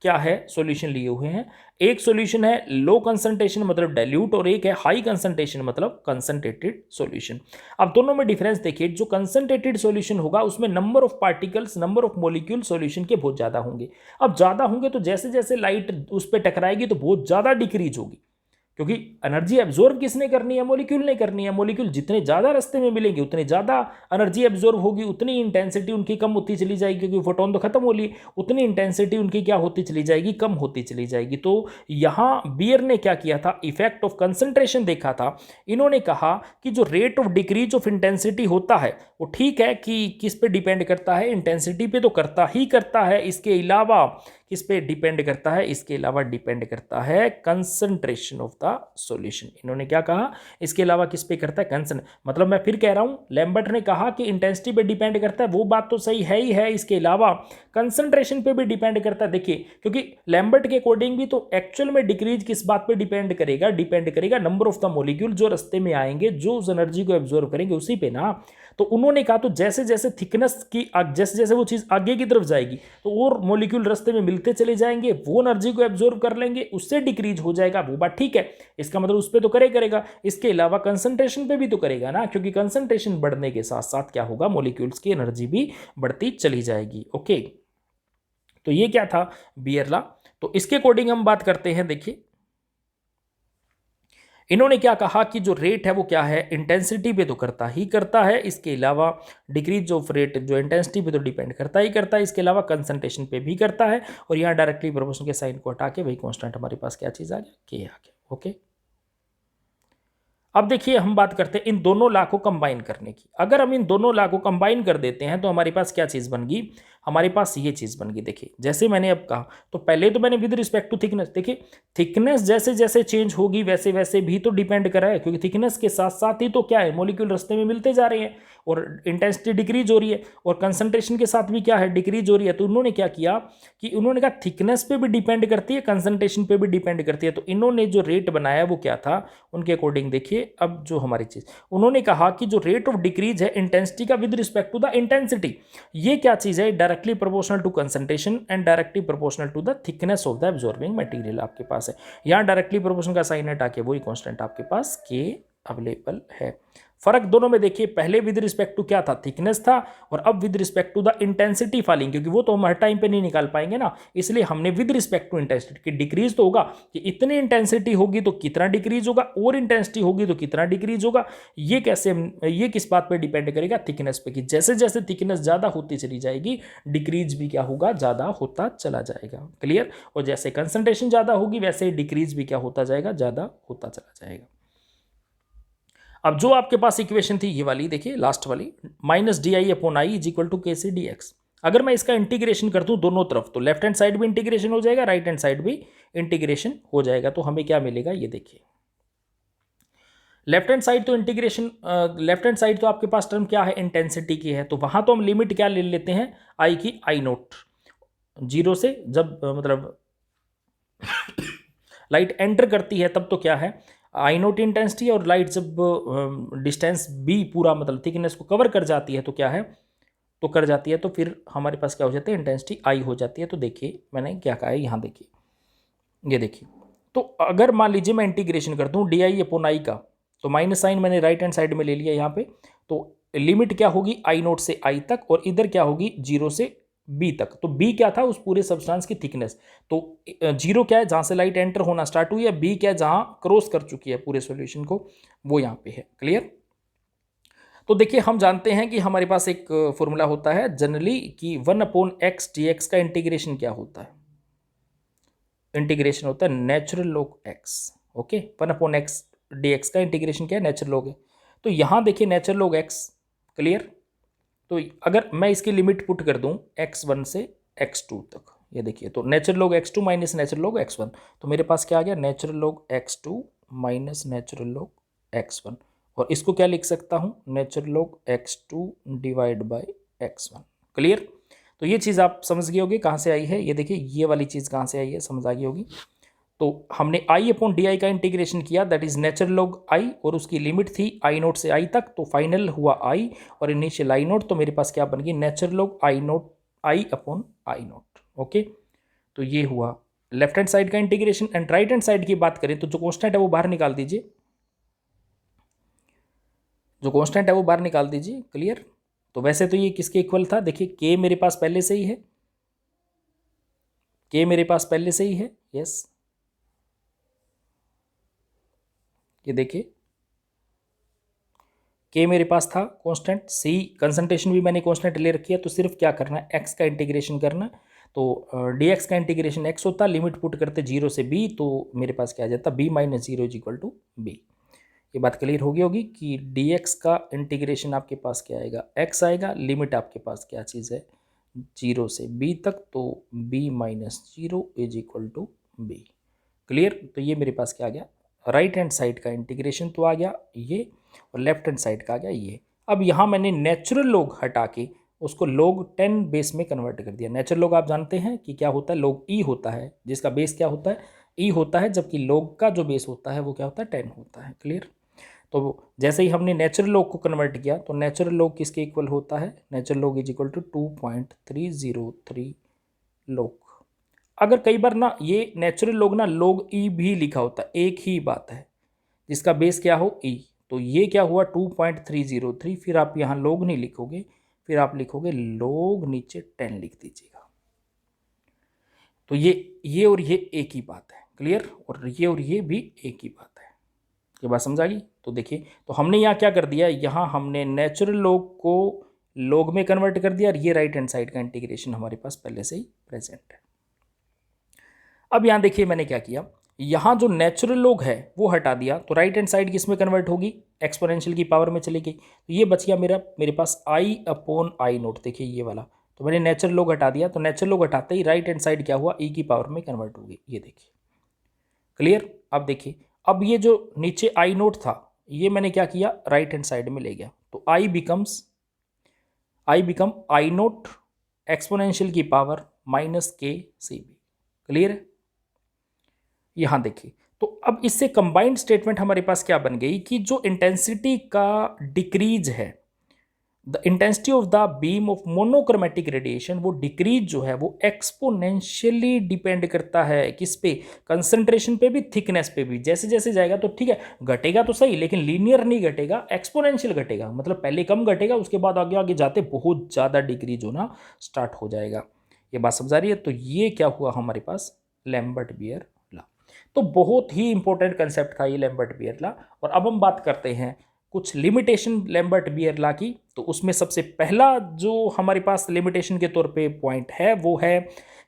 क्या है, सॉल्यूशन लिए हुए हैं। एक सॉल्यूशन है लो कंसंट्रेशन मतलब डाइल्यूट, और एक है हाई कंसंट्रेशन मतलब कंसंट्रेटेड सॉल्यूशन। अब दोनों में डिफरेंस देखिए, जो कंसंट्रेटेड सॉल्यूशन होगा उसमें number of particles, number of molecule solution के बहुत ज्यादा होंगे। अब ज्यादा होंगे तो जैसे जैसे लाइट उस पर टकराएगी तो बहुत ज्यादा डिक्रीज होगी, क्योंकि एनर्जी एब्जॉर्ब किसने करनी है, मॉलिक्यूल ने करनी है। मॉलिक्यूल जितने ज़्यादा रास्ते में मिलेंगे उतने ज़्यादा एनर्जी एब्जॉर्ब होगी, उतनी इंटेंसिटी उनकी कम होती चली जाएगी, क्योंकि फोटोन तो खत्म हो ली, उतनी इंटेंसिटी उनकी क्या होती चली जाएगी, कम होती चली जाएगी। तो यहाँ बियर ने क्या किया था, इफेक्ट ऑफ कंसंट्रेशन देखा था। इन्होंने कहा कि जो rate of decrease of intensity होता है वो ठीक है कि किस पे डिपेंड करता है, इंटेंसिटी पे तो करता ही करता है, इसके अलावा किस पे डिपेंड करता है, इसके अलावा डिपेंड करता है कंसंट्रेशन ऑफ द सॉल्यूशन। इन्होंने क्या कहा, इसके अलावा किस पे करता है, कंसंट्रेशन। मतलब मैं फिर कह रहा हूं, लैम्बर्ट ने कहा कि इंटेंसिटी पे डिपेंड करता है, वो बात तो सही है ही है, इसके अलावा कंसंट्रेशन पे भी डिपेंड करता है। देखिए क्योंकि लैम्बर्ट के अकॉर्डिंग भी तो एक्चुअल में डिक्रीज किस बात पे डिपेंड करेगा, डिपेंड करेगा नंबर ऑफ द मॉलिक्यूल जो रास्ते में आएंगे, जो उस एनर्जी को एब्जॉर्ब करेंगे उसी पे ना। तो उन्होंने कहा तो जैसे जैसे थिकनेस की जैसे जैसे वो चीज आगे की तरफ जाएगी तो और मॉलिक्यूल रास्ते में मिलते चले जाएंगे, वो एनर्जी को एब्जॉर्ब कर लेंगे, उससे डिक्रीज हो जाएगा, वो बात ठीक है। इसका मतलब उस पर तो करेगा, इसके अलावा कंसंट्रेशन पे भी तो करेगा ना, क्योंकि कंसंट्रेशन बढ़ने के साथ साथ क्या होगा, मॉलिक्यूल्स की एनर्जी भी बढ़ती चली जाएगी। ओके, तो ये क्या था बियर लॉ। तो इसके अकॉर्डिंग हम बात करते हैं। देखिए इन्होंने क्या कहा कि जो रेट है वो क्या है, इंटेंसिटी पे तो करता ही करता है, इसके अलावा डिक्रीज ऑफ रेट जो इंटेंसिटी पे तो डिपेंड करता ही करता है, इसके अलावा कंसंट्रेशन पे भी करता है। और यहाँ डायरेक्टली प्रोपोर्शनल के साइन को हटा के वही कांस्टेंट हमारे पास क्या चीज आ गया, के आ गया। ओके, अब देखिए हम बात करते हैं इन दोनों लॉ को कंबाइन करने की। अगर हम इन दोनों लॉ को कंबाइन कर देते हैं तो हमारे पास क्या चीज़ बन गई, हमारे पास ये चीज़ बन गई। देखिए जैसे मैंने अब कहा, तो पहले तो मैंने विद रिस्पेक्ट टू थिकनेस, देखिए थिकनेस जैसे जैसे चेंज होगी वैसे वैसे भी तो डिपेंड कर रहा है, क्योंकि थिकनेस के साथ साथ ही तो क्या है, मॉलिक्यूल रास्ते में मिलते जा रहे हैं और इंटेंसिटी डिक्रीज हो रही है, और कंसंट्रेशन के साथ भी क्या है, डिक्रीज हो रही है। तो उन्होंने क्या किया कि उन्होंने कहा थिकनेस पे भी डिपेंड करती है, कंसंट्रेशन पे भी डिपेंड करती है। तो इन्होंने जो रेट बनाया वो क्या था उनके अकॉर्डिंग। देखिए अब जो हमारी चीज उन्होंने कहा कि जो रेट ऑफ डिक्रीज है इंटेंसिटी का with respect to the intensity, ये क्या चीज है, directly proportional to concentration and directly proportional to the thickness of the absorbing material आपके पास है। यहां डायरेक्टली प्रोपोर्शनल का साइन हटा के वही कांस्टेंट आपके पास के अवेलेबल है। फर्क दोनों में देखिए, पहले विद रिस्पेक्ट टू क्या था, थिकनेस था, और अब with respect to the intensity falling, क्योंकि वो तो हम हर टाइम पे नहीं निकाल पाएंगे ना, इसलिए हमने विद रिस्पेक्ट टू इंटेंसिटी की डिक्रीज तो होगा कि इतनी इंटेंसिटी होगी तो कितना डिक्रीज होगा, और इंटेंसिटी होगी तो कितना डिक्रीज होगा। ये कैसे, ये किस बात पे डिपेंड करेगा, थिकनेस पे, कि जैसे जैसे थिकनेस ज्यादा होती चली जाएगी डिक्रीज भी क्या होगा, ज्यादा होता चला जाएगा। क्लियर। और जैसे कंसंट्रेशन ज्यादा होगी वैसे डिक्रीज भी क्या होता जाएगा, ज्यादा होता चला जाएगा। अब जो आपके पास इक्वेशन थी ये वाली, देखिए लास्ट वाली, minus D I upon I is equal to K C D x. अगर मैं इसका इंटीग्रेशन कर दूं दोनों तरफ तो लेफ्ट हैंड साइड भी इंटीग्रेशन हो जाएगा, राइट हैंड साइड भी इंटीग्रेशन हो जाएगा, तो हमें क्या मिलेगा ये देखिए। लेफ्ट हैंड साइड तो इंटीग्रेशन, लेफ्ट हैंड साइड तो आपके पास टर्म क्या है, इंटेंसिटी की है, तो वहां तो हम लिमिट क्या ले लेते हैं, आई की, आई नोट, जीरो से जब मतलब लाइट एंटर करती है तब तो क्या है, आई नोट इंटेंसिटी, और लाइट जब डिस्टेंस बी पूरा मतलब थिकनेस को कवर कर जाती है तो क्या है, तो कर जाती है, तो फिर हमारे पास क्या हो जाता है, इंटेंसिटी आई हो जाती है। तो देखिए मैंने क्या कहा है, यहाँ देखिए, ये देखिए, तो अगर मान लीजिए मैं इंटीग्रेशन करता हूँ डी आई अपॉन आई का, तो माइनस साइन मैंने राइट हैंड साइड में ले लिया यहाँ पे, तो लिमिट क्या होगी, आई नोट से आई तक, और इधर क्या होगी, जीरो से बी तक। तो बी क्या था, उस पूरे सब्सटेंस की थिकनेस, तो जीरो क्या है, जहाँ से लाइट एंटर होना स्टार्ट हुई है, बी क्या है, जहाँ क्रॉस कर चुकी है पूरे सॉल्यूशन को, वो यहाँ पे है। क्लियर। तो देखिए हम जानते हैं कि हमारे पास एक फॉर्मूला होता है जनरली कि 1/x dx का इंटीग्रेशन क्या होता है, इंटीग्रेशन होता है natural log x। Okay, 1/x dx का इंटीग्रेशन क्या है, नेचुरल लॉग है। तो यहाँ देखिए नेचुरल लॉग x। क्लियर। तो अगर मैं इसकी लिमिट पुट कर दूं x1 से x2 तक, ये देखिए, तो natural log x2 minus natural log x1, तो मेरे पास क्या आ गया, natural log x2 minus natural log x1, और इसको क्या लिख सकता हूं, natural log x2 divide by x1। Clear. तो ये चीज़ आप समझ गए होगे कहाँ से आई है, ये देखिए ये वाली चीज़ कहाँ से आई है, समझ आ गई होगी। तो हमने आई अपॉन डी आई का इंटीग्रेशन किया, that is natural log I, और उसकी लिमिट थी आई नोट से आई तक, तो फाइनल हुआ आई और इनिशियल आई नोट, तो मेरे पास क्या बन गई, natural log I note, I upon I note. Okay, तो ये हुआ लेफ्ट हैंड साइड का integration. And right hand side की बात करें तो जो कॉन्स्टेंट है वो बाहर निकाल दीजिए, जो कॉन्स्टेंट है वो बाहर निकाल दीजिए। क्लियर। तो वैसे तो ये किसके इक्वल था, देखिए के मेरे पास पहले से ही है, के मेरे पास पहले से ही है, यस, ये देखिए के मेरे पास था कांस्टेंट, सी कंसंट्रेशन भी मैंने कांस्टेंट ले रखी है, तो सिर्फ क्या करना है, एक्स का इंटीग्रेशन करना, तो डी एक्स का इंटीग्रेशन एक्स होता, लिमिट पुट करते जीरो से बी, तो मेरे पास क्या आ जाता, B minus zero is equal to B. ये बात क्लियर होगी कि डी एक्स का इंटीग्रेशन आपके पास क्या आएगा, एक्स आएगा, लिमिट आपके पास क्या चीज़ है, जीरो से बी तक, तो B minus zero is equal to B. Clear. तो ये मेरे पास क्या आ गया, राइट हैंड साइड का इंटीग्रेशन तो आ गया ये, और लेफ्ट हैंड साइड का आ गया ये। अब यहाँ मैंने नेचुरल लॉग हटा के उसको log 10 बेस में कन्वर्ट कर दिया। नेचुरल लॉग आप जानते हैं कि क्या होता है, log e होता है, जिसका बेस क्या होता है, e होता है, जबकि log का जो बेस होता है वो क्या होता है, 10 होता है। क्लियर। तो जैसे ही हमने नेचुरल लॉग को कन्वर्ट किया, तो नेचुरल लॉग किसके इक्वल होता है, natural log is equal to 2.303 log. अगर कई बार ना ये नेचुरल लॉग ना log e भी लिखा होता है, एक ही बात है, जिसका बेस क्या हो e, तो ये क्या हुआ 2.303, फिर आप यहाँ log नहीं लिखोगे, फिर आप लिखोगे log नीचे 10 लिख दीजिएगा। तो ये और ये एक ही बात है। क्लियर। और ये भी एक ही बात है। ये बात समझ आ गई। तो देखिए, तो हमने यहाँ क्या कर दिया, यहाँ हमने नेचुरल लॉग को log में कन्वर्ट कर दिया, और ये राइट हैंड साइड का इंटीग्रेशन हमारे पास पहले से ही प्रेजेंट है। अब यहाँ देखिए मैंने क्या किया, यहाँ जो नेचुरल लॉग है वो हटा दिया, तो राइट हैंड साइड किस में कन्वर्ट होगी, एक्सपोनेंशियल की पावर में चली गई, तो ये बच गया मेरे पास आई अपॉन आई नोट। देखिए ये वाला, तो मैंने नेचुरल लॉग हटा दिया, तो नेचुरल लॉग हटाते ही राइट हैंड साइड क्या हुआ, ई की पावर में कन्वर्ट हो गई। ये देखिए। क्लियर। अब देखिए, अब ये जो नीचे आई नोट था, ये मैंने क्या किया, राइट हैंड साइड में ले गया, तो I become I note exponential की पावर माइनस के सी बी। क्लियर है। यहां देखिए, तो अब इससे कंबाइंड स्टेटमेंट हमारे पास क्या बन गई कि जो इंटेंसिटी का डिक्रीज है, the intensity of the beam of monochromatic radiation, वो डिक्रीज जो है वो एक्सपोनेंशियली डिपेंड करता है किस पे, कंसंट्रेशन पे भी, थिकनेस पे भी। जैसे जैसे जाएगा तो ठीक है, घटेगा तो सही, लेकिन लीनियर नहीं घटेगा, एक्सपोनेंशियल घटेगा, मतलब पहले कम घटेगा, उसके बाद आगे आगे जाते बहुत ज़्यादा डिक्रीज होना स्टार्ट हो जाएगा। ये बात समझ आ रही है। तो ये क्या हुआ हमारे पास, लैम्बर्ट बियर लॉ। तो बहुत ही इंपॉर्टेंट कंसेप्ट था ये लैम्बर्ट बियर लॉ। और अब हम बात करते हैं कुछ लिमिटेशन लैम्बर्ट बियर लॉ की। तो उसमें सबसे पहला जो हमारे पास लिमिटेशन के तौर पे पॉइंट है वो है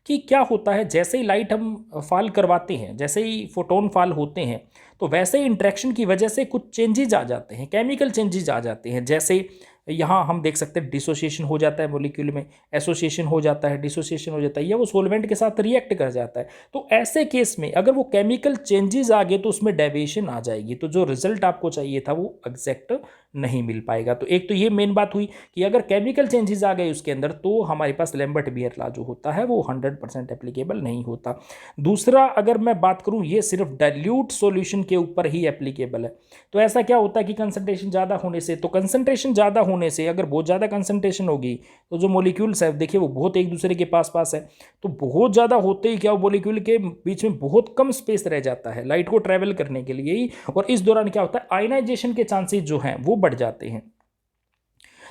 कि क्या होता है, जैसे ही लाइट हम फॉल करवाते हैं, जैसे ही फोटोन फॉल होते हैं, तो वैसे ही इंट्रैक्शन की वजह से कुछ चेंजेज आ जाते हैं, केमिकल चेंजेज आ जाते हैं। जैसे यहाँ हम देख सकते हैं डिसोसिएशन हो जाता है मॉलिक्यूल में, एसोसिएशन हो जाता है, डिसोसिएशन हो जाता है, या वो सोलवेंट के साथ रिएक्ट कर जाता है। तो ऐसे केस में अगर वो केमिकल चेंजेस आ गए तो उसमें डेविएशन आ जाएगी, तो जो रिजल्ट आपको चाहिए था वो एग्जैक्ट नहीं मिल पाएगा। तो एक तो ये मेन बात हुई कि अगर केमिकल चेंजेस आ गए उसके अंदर तो हमारे पास लैम्बर्ट बियर लॉ जो होता है वो 100% एप्लीकेबल नहीं होता। दूसरा, अगर मैं बात करूं ये सिर्फ डाइल्यूट सॉल्यूशन के ऊपर ही एप्लीकेबल है। तो ऐसा क्या होता है कि कंसंट्रेशन ज़्यादा होने से, तो कंसंट्रेशन ज़्यादा होने से अगर बहुत ज़्यादा कंसंट्रेशन होगी तो जो मॉलिक्यूल्स है देखिए वो बहुत एक दूसरे के पास पास है, तो बहुत ज़्यादा होते ही क्या वो मॉलिक्यूल के बीच में बहुत कम स्पेस रह जाता है लाइट को ट्रेवल करने के लिए ही, और इस दौरान क्या होता है आयनाइजेशन के चांसेस जो हैं वो बढ़ जाते हैं।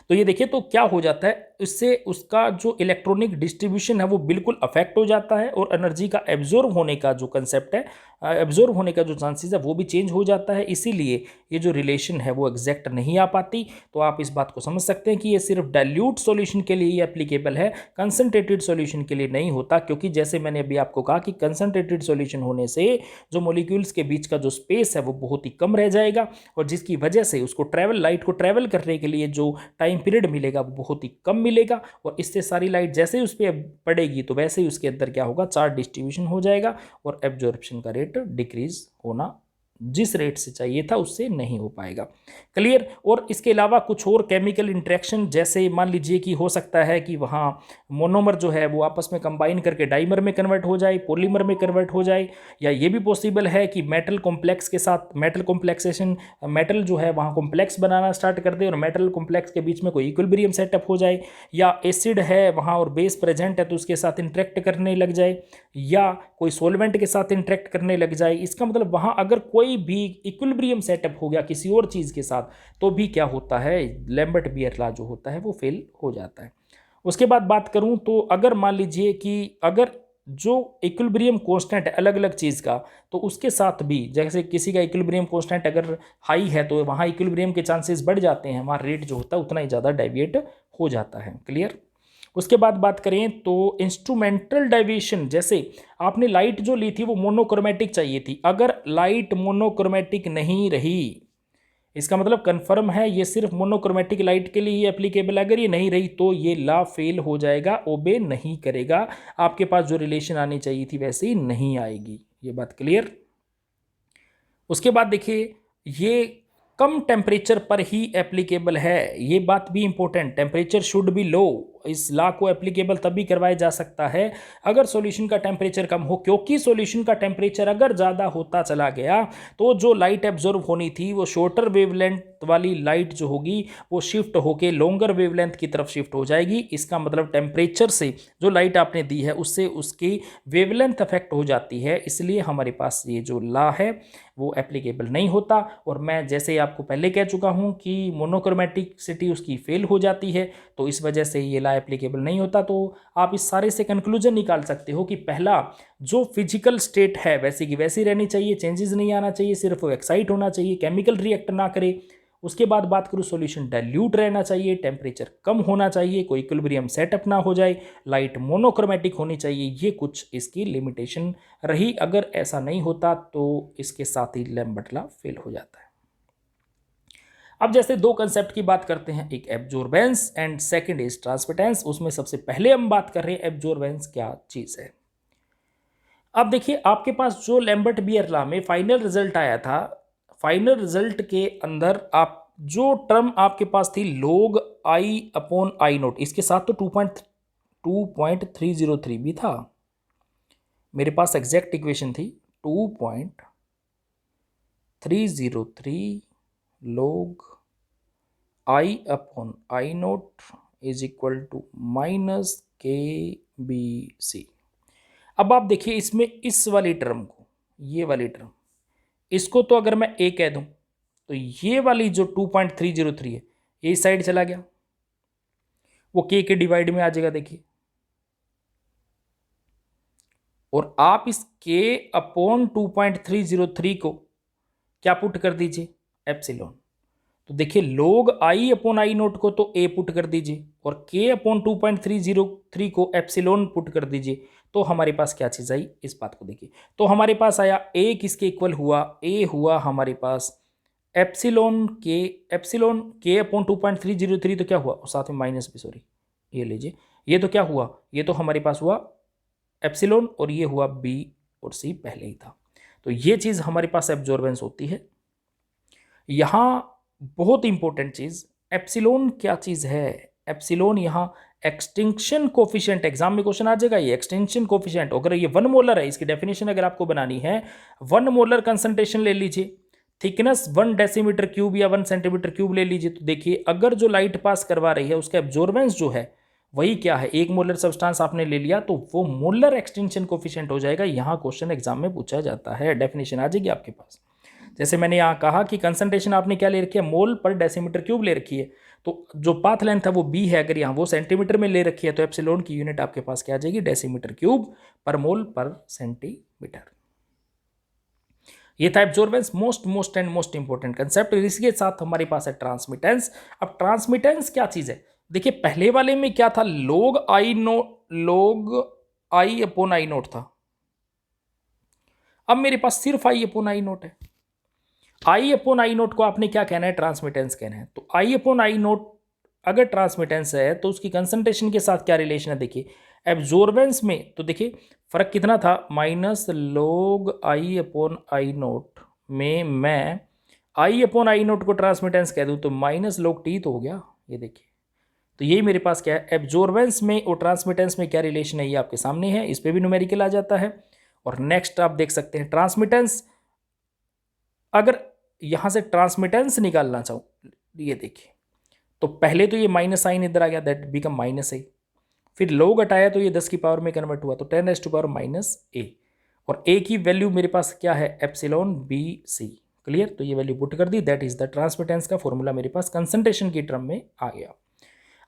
तो ये देखिए तो क्या हो जाता है, इससे उसका जो इलेक्ट्रॉनिक डिस्ट्रीब्यूशन है वो बिल्कुल अफेक्ट हो जाता है, और एनर्जी का एब्जॉर्ब होने का जो कंसेप्ट है, एब्जॉर्ब होने का जो चांसेस है वो भी चेंज हो जाता है। इसीलिए ये जो रिलेशन है वो एग्जैक्ट नहीं आ पाती। तो आप इस बात को समझ सकते हैं कि ये सिर्फ डाइल्यूट सॉल्यूशन के लिए ही एप्लीकेबल है, कंसंट्रेटेड सॉल्यूशन के लिए नहीं होता, क्योंकि जैसे मैंने अभी आपको कहा कि कंसंट्रेटेड सॉल्यूशन होने से जो मॉलिक्यूल्स के बीच का जो स्पेस है वो बहुत ही कम रह जाएगा, और जिसकी वजह से उसको ट्रैवल, लाइट को ट्रैवल करने के लिए जो टाइम पीरियड मिलेगा वो बहुत ही कम मिलेगा, और इससे सारी लाइट जैसे ही उस पर पड़ेगी तो वैसे ही उसके अंदर क्या होगा, चार्ज डिस्ट्रीब्यूशन हो जाएगा, और एब्जॉर्प्शन का रेट डिक्रीज होना जिस रेट से चाहिए था उससे नहीं हो पाएगा। क्लियर। और इसके अलावा कुछ और केमिकल इंटरेक्शन, जैसे मान लीजिए कि हो सकता है कि वहाँ मोनोमर जो है वो आपस में कंबाइन करके डाइमर में कन्वर्ट हो जाए, पॉलीमर में कन्वर्ट हो जाए, या ये भी पॉसिबल है कि मेटल कॉम्प्लेक्स के साथ मेटल कॉम्प्लेक्सेशन, मेटल जो है वहाँ कॉम्प्लेक्स बनाना स्टार्ट कर दे और मेटल कॉम्प्लेक्स के बीच में कोई इक्विलिब्रियम सेटअप हो जाए, या एसिड है वहाँ और बेस प्रेजेंट है तो उसके साथ इंटरेक्ट करने लग जाए, या कोई सोलवेंट के साथ इंटरेक्ट करने लग जाए। इसका मतलब वहाँ अगर कोई भी इक्विलिब्रियम सेटअप हो गया किसी और चीज़ के साथ तो भी क्या होता है, लैम्बर्ट बियर लॉ जो होता है वो फेल हो जाता है। उसके बाद बात करूं तो अगर मान लीजिए कि अगर जो इक्विलिब्रियम कांस्टेंट है अलग अलग चीज़ का, तो उसके साथ भी जैसे किसी का इक्विलिब्रियम कांस्टेंट अगर हाई है तो वहाँ इक्विलिब्रियम के चांसेस बढ़ जाते हैं, वहाँ रेट जो होता है उतना ही ज़्यादा डेविएट हो जाता है। क्लियर। उसके बाद बात करें तो इंस्ट्रूमेंटल डेविएशन, जैसे आपने लाइट जो ली थी वो मोनोक्रोमेटिक चाहिए थी, अगर लाइट मोनोक्रोमेटिक नहीं रही इसका मतलब कंफर्म है ये सिर्फ मोनोक्रोमेटिक लाइट के लिए ही एप्लीकेबल है, अगर ये नहीं रही तो ये लॉ फेल हो जाएगा, ओबे नहीं करेगा, आपके पास जो रिलेशन आनी चाहिए थी वैसे ही नहीं आएगी। ये बात क्लियर। उसके बाद देखिए ये कम टेम्परेचर पर ही एप्लीकेबल है, ये बात भी इंपॉर्टेंट, टेम्परेचर शुड बी लो, इस लॉ को एप्लीकेबल तभी करवाया जा सकता है अगर सॉल्यूशन का टेम्परेचर कम हो, क्योंकि सॉल्यूशन का टेम्परेचर अगर ज़्यादा होता चला गया तो जो लाइट एब्जॉर्ब होनी थी वो शॉर्टर वेवलेंथ वाली लाइट जो होगी वो शिफ्ट होके लॉन्गर वेवलेंथ की तरफ शिफ्ट हो जाएगी। इसका मतलब टेम्परेचर से जो लाइट आपने दी है उससे उसकी वेवलेंथ अफेक्ट हो जाती है, इसलिए हमारे पास ये जो लॉ है वो एप्लीकेबल नहीं होता। और मैं जैसे आपको पहले कह चुका हूँ कि मोनोक्रोमेटिसिटी उसकी फेल हो जाती है, तो इस वजह से ये लॉ एप्लीकेबल नहीं होता। तो आप इस सारे से कंक्लूजन निकाल सकते हो कि पहला जो फिजिकल स्टेट है वैसी की वैसी रहनी चाहिए, चेंजेस नहीं आना चाहिए, सिर्फ वो एक्साइट होना चाहिए, केमिकल रिएक्ट ना करे। उसके बाद बात करूँ सॉल्यूशन डाइल्यूट रहना चाहिए, टेम्परेचर कम होना चाहिए, कोई इक्विलिब्रियम सेटअप ना हो जाए, लाइट मोनोक्रोमेटिक होनी चाहिए, ये कुछ इसकी लिमिटेशन रही। अगर ऐसा नहीं होता तो इसके साथ ही लैम्बर्ट लॉ फेल हो जाता है। अब जैसे दो कंसेप्ट की बात करते हैं, एक absorbance and second is transmittance. उसमें सबसे पहले हम बात कर रहे हैं एब्जॉर्बेंस क्या चीज़ है। अब देखिए आपके पास जो लैम्बर्ट बियर लॉ में फाइनल रिजल्ट आया था, फाइनल रिजल्ट के अंदर आप जो टर्म आपके पास थी log I upon I note, इसके साथ तो 2.303 भी था, मेरे पास एग्जैक्ट इक्वेशन थी 2.303 log I upon I naught is equal to minus KBC। अब आप देखिए इसमें इस वाली टर्म को, ये वाली टर्म, इसको तो अगर मैं A कह दूं तो ये वाली जो 2.303 है ये इस साइड चला गया, वो K के डिवाइड में आ जाएगा देखिए, और आप इस K अपॉन 2.303 को क्या पुट कर दीजिए, एप्सिलॉन। तो देखिए log I upon I note को तो A पुट कर दीजिए और K अपॉन 2.303 को एप्सिलॉन पुट कर दीजिए, तो हमारे पास क्या चीज़ आई, इस बात को देखिए। तो हमारे पास आया A किसके इक्वल हुआ, A हुआ हमारे पास एप्सिलॉन के अपॉन 2.303 तो क्या हुआ, और साथ में माइनस भी, सॉरी ये लीजिए, ये तो क्या हुआ, ये तो हमारे पास हुआ एप्सिलॉन और ये हुआ बी और सी पहले ही था। तो ये चीज़ हमारे पास एब्जॉर्बेंस होती है। यहाँ बहुत इंपॉर्टेंट चीज़, एप्सिलॉन क्या चीज़ है, एप्सिलॉन यहाँ एक्सटिंक्शन कोफिशिएंट, एग्जाम में क्वेश्चन आ जाएगा ये एक्सटिंक्शन कोफिशिएंट। अगर ये 1 मोलर है, इसकी डेफिनेशन अगर आपको बनानी है, 1 मोलर कंसंट्रेशन ले लीजिए, थिकनेस 1 डेसीमीटर क्यूब या 1 सेंटीमीटर क्यूब ले लीजिए, तो देखिए अगर जो लाइट पास करवा रही है उसका एब्जॉर्बेंस जो है वही क्या है, 1 मोलर सब्सटेंस आपने ले लिया तो वो मोलर एक्सटिंक्शन कोफिशिएंट हो जाएगा। यहाँ क्वेश्चन एग्जाम में पूछा जाता है, डेफिनेशन आ जाएगी आपके पास। जैसे मैंने यहाँ कहा कि कंसंट्रेशन आपने क्या ले रखी है, मोल पर डेसीमीटर क्यूब ले रखी है, तो जो पाथ लेंथ है वो बी है, अगर यहाँ वो सेंटीमीटर में ले रखी है तो एप्सिलॉन की यूनिट आपके पास क्या आ जाएगी, डेसीमीटर क्यूब पर मोल पर सेंटीमीटर। ये था एब्जॉर्बेंस, मोस्ट इंपॉर्टेंट कंसेप्ट। इसके साथ हमारे पास है ट्रांसमिटेंस। अब ट्रांसमिटेंस क्या चीज है, देखिए पहले वाले में क्या था, log I upon I note था, अब मेरे पास सिर्फ I अपॉन आई नोट है। I अपॉन आई नोट को आपने क्या कहना है, ट्रांसमिटेंस कहना है। तो I अपॉन आई नोट अगर ट्रांसमिटेंस है तो उसकी कंसंट्रेशन के साथ क्या रिलेशन है, देखिए एब्जॉर्बेंस में तो देखिए फर्क कितना था, minus log I upon I note में मैं I अपॉन आई नोट को ट्रांसमिटेंस कह दूं तो माइनस log T तो हो गया, ये देखिए। तो यही मेरे पास क्या है, एब्जॉर्बेंस में और ट्रांसमिटेंस में क्या रिलेशन है, ये आपके सामने है, इस पर भी न्यूमेरिकल आ जाता है। और नेक्स्ट आप देख सकते हैं ट्रांसमिटेंस, अगर यहां से ट्रांसमिटेंस निकालना चाहूं, ये देखिए तो पहले तो ये माइनस साइन इधर आ गया, दैट बिकम माइनस ए, फिर log हटाया तो ये 10 की पावर में कन्वर्ट हुआ तो 10 टू पावर माइनस ए, और ए की वैल्यू मेरे पास क्या है, एप्सिलॉन बी सी, क्लियर। तो ये वैल्यू पुट कर दी, दैट इज द ट्रांसमिटेंस का फॉर्मूला मेरे पास कंसंट्रेशन की टर्म में आ गया।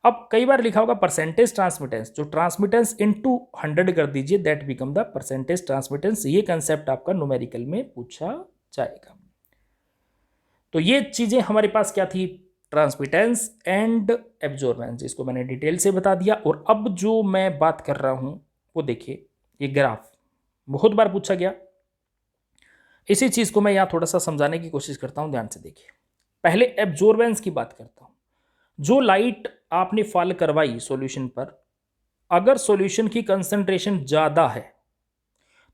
अब कई बार लिखा होगा परसेंटेज ट्रांसमिटेंस, जो ट्रांसमिटेंस इनटू 100 कर दीजिए, that become the percentage transmittance. ये कंसेप्ट आपका न्यूमेरिकल में पूछा जाएगा। तो ये चीजें हमारे पास क्या थी, ट्रांसमिटेंस एंड एब्जॉर्बेंस, इसको मैंने डिटेल से बता दिया। और अब जो मैं बात कर रहा हूं वो देखिए, ये ग्राफ बहुत बार पूछा गया, इसी चीज को मैं यहां थोड़ा सा समझाने की कोशिश करता हूं, ध्यान से देखिए। पहले एब्जॉर्बेंस की बात करता हूं, जो लाइट आपने फॉल करवाई सॉल्यूशन पर, अगर सॉल्यूशन की कंसंट्रेशन ज्यादा है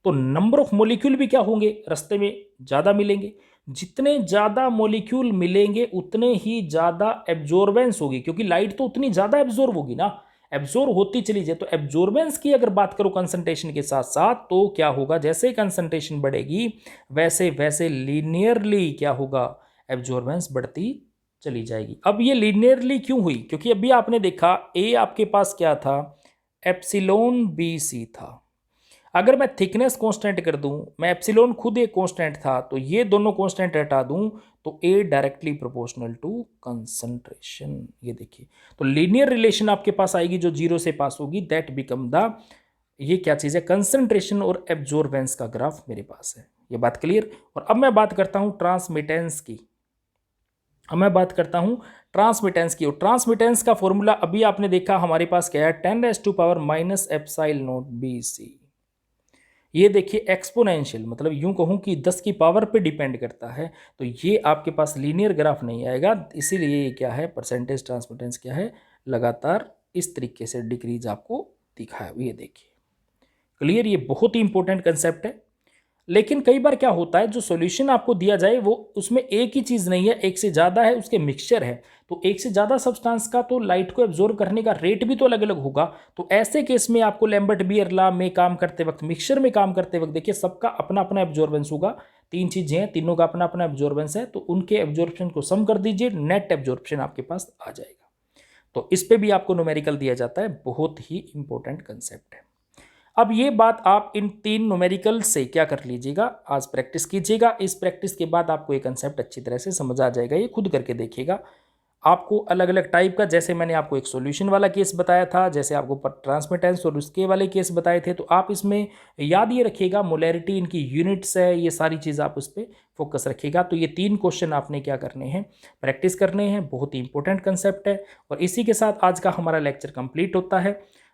तो नंबर ऑफ मॉलिक्यूल भी क्या होंगे, रास्ते में ज्यादा मिलेंगे। जितने ज्यादा मॉलिक्यूल मिलेंगे उतने ही ज्यादा एब्जॉर्बेंस होगी, क्योंकि लाइट तो उतनी ज्यादा एब्जॉर्ब होगी ना, एब्जॉर्ब होती चली जाए। तो एब्जॉर्बेंस की अगर बात करो कंसंट्रेशन के साथ साथ, तो क्या होगा, जैसे कंसंट्रेशन बढ़ेगी वैसे वैसे लीनियरली क्या होगा, एब्जॉर्बेंस बढ़ती चली जाएगी। अब ये लीनियरली क्यों हुई, क्योंकि अभी आपने देखा ए आपके पास क्या था, एप्सिलॉन बी सी था। अगर मैं थिकनेस कांस्टेंट कर दूं, मैं एप्सिलॉन खुद एक कांस्टेंट था, तो ये दोनों कांस्टेंट हटा दूं तो ए डायरेक्टली प्रोपोर्शनल टू कंसंट्रेशन। ये देखिए, तो लीनियर रिलेशन आपके पास आएगी जो 0 से पास होगी, दैट बिकम द, ये क्या चीज है, कंसंट्रेशन और एब्जॉर्बेंस का ग्राफ मेरे पास है। ये बात क्लियर। और अब मैं बात करता हूं ट्रांसमिटेंस की, और ट्रांसमिटेंस का फॉर्मूला अभी आपने देखा हमारे पास क्या है, 10 to power minus epsilon naught B C. ये देखिए एक्सपोनेंशियल, मतलब यूं कहूं कि 10 की पावर पे डिपेंड करता है, तो ये आपके पास लीनियर ग्राफ नहीं आएगा, इसीलिए ये क्या है, परसेंटेज ट्रांसमिटेंस क्या है, लगातार इस तरीके से डिक्रीज आपको दिखाया। ये देखिए क्लियर, ये बहुत ही इंपॉर्टेंट कंसेप्ट है। लेकिन कई बार क्या होता है, जो सॉल्यूशन आपको दिया जाए वो उसमें एक ही चीज़ नहीं है, एक से ज़्यादा है, उसके मिक्सचर है, तो एक से ज़्यादा सब्सटेंस का तो लाइट को एब्जॉर्ब करने का रेट भी तो अलग अलग होगा। तो ऐसे केस में आपको लैम्बर्ट बियर लॉ में काम करते वक्त, मिक्सचर में काम करते वक्त, देखिए सबका अपना अपना एब्जॉर्बेंस होगा, 3 चीज़ें हैं, तीनों का अपना अपना एब्जॉर्बेंस है, तो उनके एब्जॉर्प्शन को सम कर दीजिए, नेट एब्जॉर्प्शन आपके पास आ जाएगा। तो इस पर भी आपको न्यूमेरिकल दिया जाता है, बहुत ही इंपॉर्टेंट कंसेप्ट है। अब ये बात आप इन 3 न्यूमेरिकल से क्या कर लीजिएगा, आज प्रैक्टिस कीजिएगा। इस प्रैक्टिस के बाद आपको ये कंसेप्ट अच्छी तरह से समझ आ जाएगा, ये खुद करके देखिएगा। आपको अलग अलग टाइप का, जैसे मैंने आपको एक सॉल्यूशन वाला केस बताया था, जैसे आपको ट्रांसमिटेंस और उसके वाले केस बताए थे, तो आप इसमें याद ये रखिएगा, मोलैरिटी इनकी यूनिट्स है, ये सारी चीज़ आप उस पर फोकस रखिएगा। तो ये 3 क्वेश्चन आपने क्या करने हैं, प्रैक्टिस करने हैं, बहुत ही इंपॉर्टेंट कंसेप्ट है। और इसी के साथ आज का हमारा लेक्चर कंप्लीट होता है।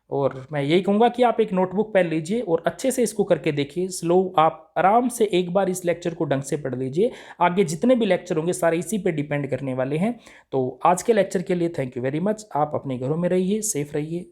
और मैं यही कहूँगा कि आप एक नोटबुक पेन लीजिए और अच्छे से इसको करके देखिए। स्लो आप आराम से एक बार इस लेक्चर को ढंग से पढ़ लीजिए। आगे जितने भी लेक्चर होंगे सारे इसी पे डिपेंड करने वाले हैं। तो आज के लेक्चर के लिए थैंक यू वेरी मच। आप अपने घरों में रहिए, सेफ रहिए।